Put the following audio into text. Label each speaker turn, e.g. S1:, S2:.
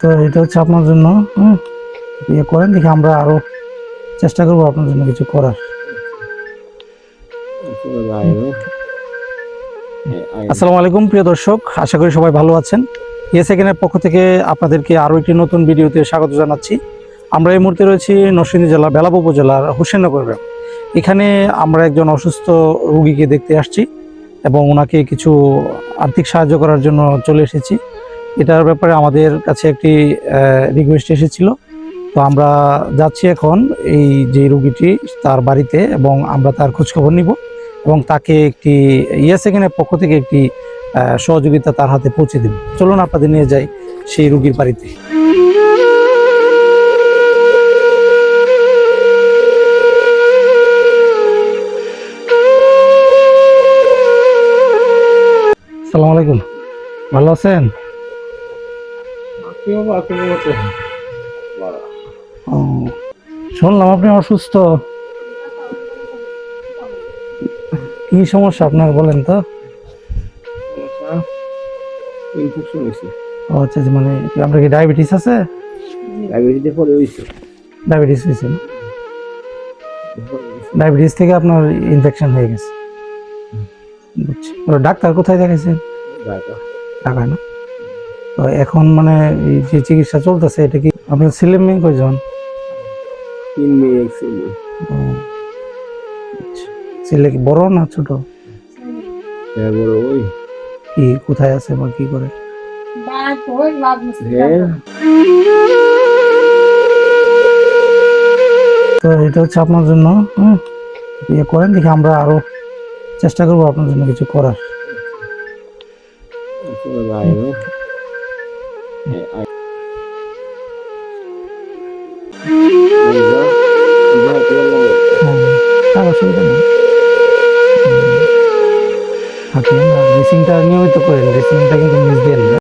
S1: তো এটা হচ্ছে আপনার জন্য। ইয়ে করেন, দেখি আমরা আরো চেষ্টা করবো আপনার জন্য কিছু করার। আসসালামু আলাইকুম প্রিয় দর্শক, আশা করি সবাই ভালো আছেন। সেকেন্ডের পক্ষ থেকে আপনাদেরকে আরো একটি নতুন ভিডিওতে স্বাগত জানাচ্ছি। আমরা এই মুহূর্তে রয়েছি নরসিংদী জেলা বেলাব উপজেলার হোসেননগর গ্রাম। এখানে আমরা একজন অসুস্থ রোগীকে দেখতে আসছি এবং ওনাকে কিছু আর্থিক সাহায্য করার জন্য চলে এসেছি। এটার ব্যাপারে আমাদের কাছে একটি রিকোয়েস্ট এসেছিল, তো আমরা যাচ্ছি এখন এই যে রোগীটি তার বাড়িতে এবং আমরা তার খোঁজখবর নিব এবং তাকে একটি সেকেন্ডের পক্ষ থেকে একটি সহযোগিতা তার হাতে পৌঁছে দেব। চলুন আপনাদের নিয়ে যাই সেই রোগীর বাড়িতে। আসসালামু আলাইকুম, ভালো আছেন? শুনলাম আপনি অসুস্থ, কি সমস্যা আপনার বলেন তো?
S2: ইনফেকশন হইছে।
S1: ও আচ্ছা, মানে আপনার কি ডায়াবেটিস আছে?
S2: ডায়াবেটিসের পরে হইছে।
S1: ডায়াবেটিস হয়েছে না? ডায়াবেটিস থেকে আপনার ইনফেকশন হয়ে গেছে, বুঝছি। ডাক্তার কোথায় দেখাইছেন? ঢাকা না? তো এখন মানে এই যে চিকিৎসা চলতেছে, এটা কি আপনার ছেলে মেয়ে কয়জন?
S2: 3 মেয়ে 1 ছেলে।
S1: ছেলে কি বড় না ছোট?
S2: বড় ওই
S1: কি কোথায় আছে বা কি করে? তো এটা হচ্ছে আপনার জন্য। ইয়ে করেন, দেখি আমরা আরো চেষ্টা করবো আপনার জন্য কিছু করার। অসুবিধা নেই, থাকেন। ড্রেসিংটা নিয়মিত করেন, ড্রেসিংটা কিন্তু মিস দিয়ে